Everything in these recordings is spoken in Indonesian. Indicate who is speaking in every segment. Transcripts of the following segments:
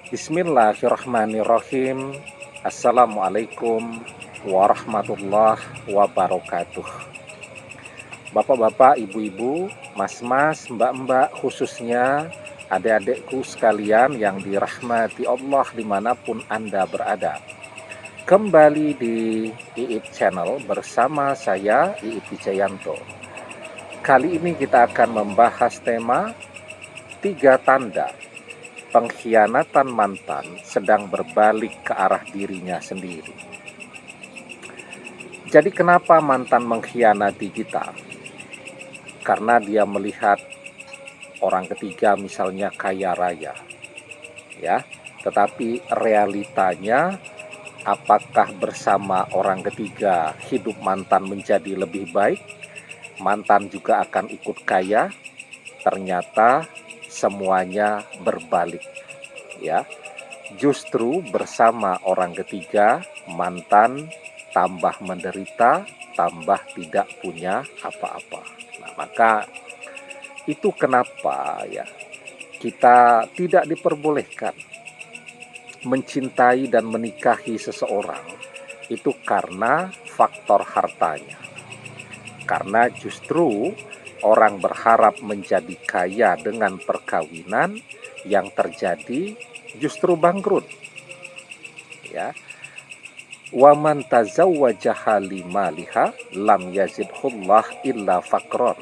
Speaker 1: Bismillahirrahmanirrahim. Assalamualaikum warahmatullahi wabarakatuh. Bapak-bapak, ibu-ibu, mas-mas, mbak-mbak, khususnya adik-adikku sekalian yang dirahmati Allah dimanapun Anda berada. Kembali di IIP Channel bersama saya, IIP Wijayanto. Kali ini kita akan membahas tema 3 tanda pengkhianatan mantan sedang berbalik ke arah dirinya sendiri. Jadi kenapa mantan mengkhianati kita? Karena dia melihat orang ketiga misalnya kaya raya, ya. Tetapi realitanya, apakah bersama orang ketiga hidup mantan menjadi lebih baik? Mantan juga akan ikut kaya? Ternyata semuanya berbalik, ya. Justru bersama orang ketiga, mantan tambah menderita, tambah tidak punya apa-apa. Nah, maka itu kenapa ya kita tidak diperbolehkan mencintai dan menikahi seseorang itu karena faktor hartanya. Karena justru orang berharap menjadi kaya dengan perkawinan, yang terjadi justru bangkrut. Ya. Wa man tazawwajaha limaliha lam yazidhullah illa faqron.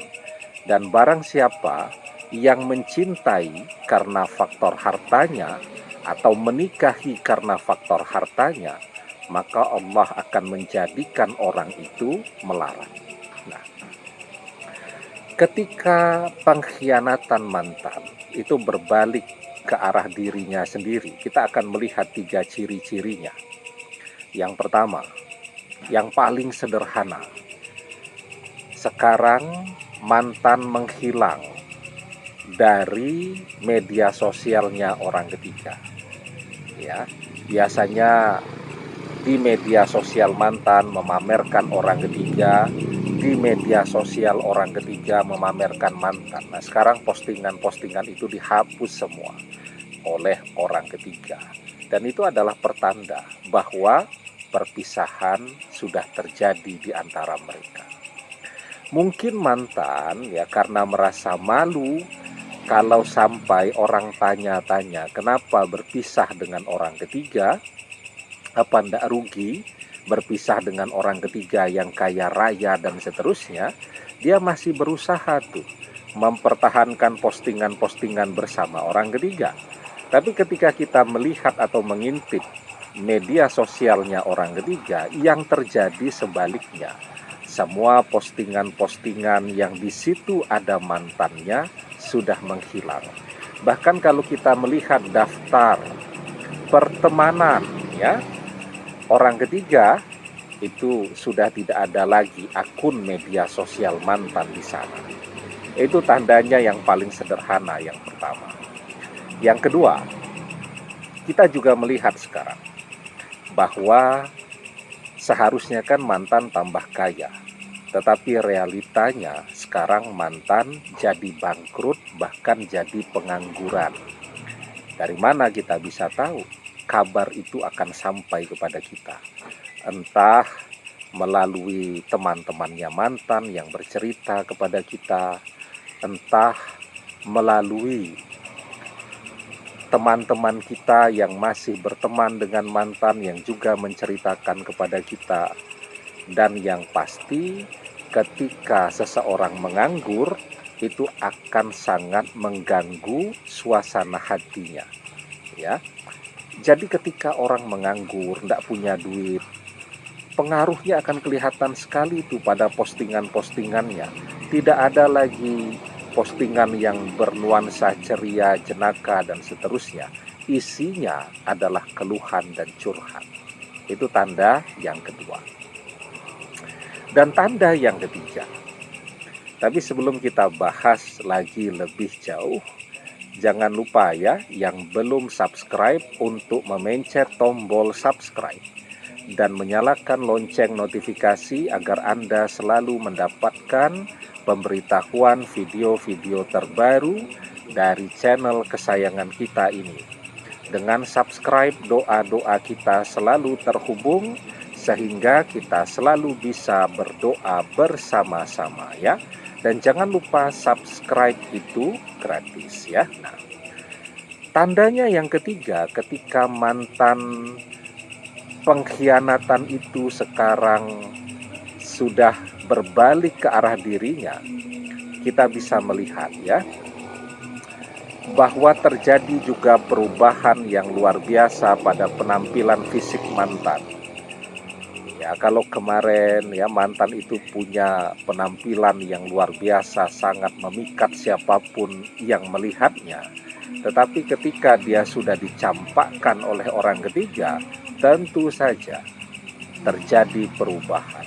Speaker 1: Dan barang siapa yang mencintai karena faktor hartanya atau menikahi karena faktor hartanya, maka Allah akan menjadikan orang itu melarat. Nah, ketika pengkhianatan mantan itu berbalik ke arah dirinya sendiri, kita akan melihat 3 ciri-cirinya. Yang pertama, yang paling sederhana, sekarang mantan menghilang dari media sosialnya orang ketiga. Ya, biasanya di media sosial mantan memamerkan orang ketiga, di media sosial orang ketiga memamerkan mantan. Nah, sekarang postingan-postingan itu dihapus semua oleh orang ketiga. Dan itu adalah pertanda bahwa perpisahan sudah terjadi di antara mereka. Mungkin mantan ya karena merasa malu kalau sampai orang tanya-tanya kenapa berpisah dengan orang ketiga, apa ndak rugi berpisah dengan orang ketiga yang kaya raya dan seterusnya, dia masih berusaha tuh mempertahankan postingan-postingan bersama orang ketiga. Tapi ketika kita melihat atau mengintip media sosialnya orang ketiga, yang terjadi sebaliknya. Semua postingan-postingan yang di situ ada mantannya sudah menghilang. Bahkan kalau kita melihat daftar pertemanan ya, orang ketiga itu sudah tidak ada lagi akun media sosial mantan di sana. Itu tandanya yang paling sederhana yang pertama. Yang kedua, kita juga melihat sekarang bahwa seharusnya kan mantan tambah kaya. Tetapi realitanya sekarang mantan jadi bangkrut, bahkan jadi pengangguran. Dari mana kita bisa tahu? Kabar itu akan sampai kepada kita. Entah melalui teman-temannya mantan yang bercerita kepada kita, entah melalui teman-teman kita yang masih berteman dengan mantan yang juga menceritakan kepada kita. Dan yang pasti ketika seseorang menganggur itu akan sangat mengganggu suasana hatinya, ya. Jadi ketika orang menganggur, tidak punya duit, pengaruhnya akan kelihatan sekali itu pada postingan-postingannya. Tidak ada lagi postingan yang bernuansa ceria, jenaka, dan seterusnya. Isinya adalah keluhan dan curhat. Itu tanda yang kedua. Dan tanda yang ketiga. Tapi sebelum kita bahas lagi lebih jauh, jangan lupa ya yang belum subscribe untuk memencet tombol subscribe dan menyalakan lonceng notifikasi agar Anda selalu mendapatkan pemberitahuan video-video terbaru dari channel kesayangan kita ini. Dengan subscribe, doa-doa kita selalu terhubung sehingga kita selalu bisa berdoa bersama-sama ya. Dan jangan lupa subscribe itu gratis ya. Nah, tandanya yang ketiga, ketika mantan pengkhianatan itu sekarang sudah berbalik ke arah dirinya, kita bisa melihat ya, bahwa terjadi juga perubahan yang luar biasa pada penampilan fisik mantan. Ya, kalau kemarin ya mantan itu punya penampilan yang luar biasa, sangat memikat siapapun yang melihatnya. Tetapi ketika dia sudah dicampakkan oleh orang ketiga, tentu saja terjadi perubahan.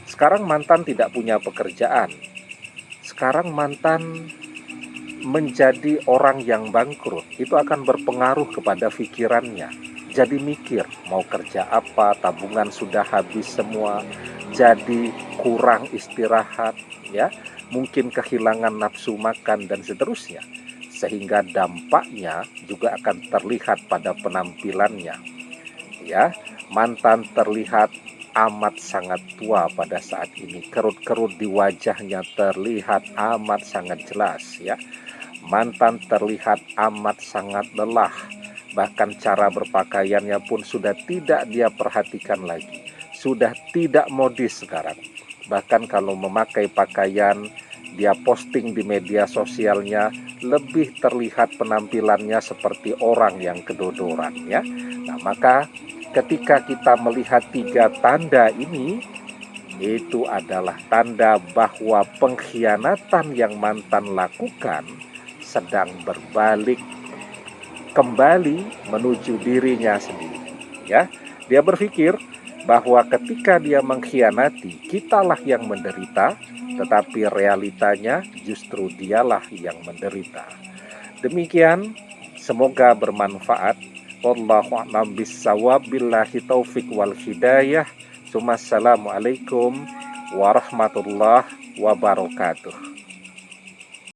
Speaker 1: Sekarang mantan tidak punya pekerjaan. Sekarang mantan menjadi orang yang bangkrut. Itu akan berpengaruh kepada pikirannya. Jadi mikir, mau kerja apa, tabungan sudah habis semua, jadi kurang istirahat, ya, mungkin kehilangan nafsu makan dan seterusnya. Sehingga dampaknya juga akan terlihat pada penampilannya. Ya, mantan terlihat amat sangat tua pada saat ini. Kerut-kerut di wajahnya terlihat amat sangat jelas, ya. Mantan terlihat amat sangat lelah, bahkan cara berpakaiannya pun sudah tidak dia perhatikan lagi, sudah tidak modis sekarang. Bahkan kalau memakai pakaian, dia posting di media sosialnya, lebih terlihat penampilannya seperti orang yang kedodoran ya. Nah, maka ketika kita melihat tiga tanda ini, itu adalah tanda bahwa pengkhianatan yang mantan lakukan sedang berbalik kembali menuju dirinya sendiri ya. Dia berpikir bahwa ketika dia mengkhianati, kitalah yang menderita, tetapi realitanya justru dialah yang menderita. Demikian, semoga bermanfaat. Wallahu a'lam bishawab, billahi taufik wal hidayah. Assalamualaikum warahmatullahi wabarakatuh.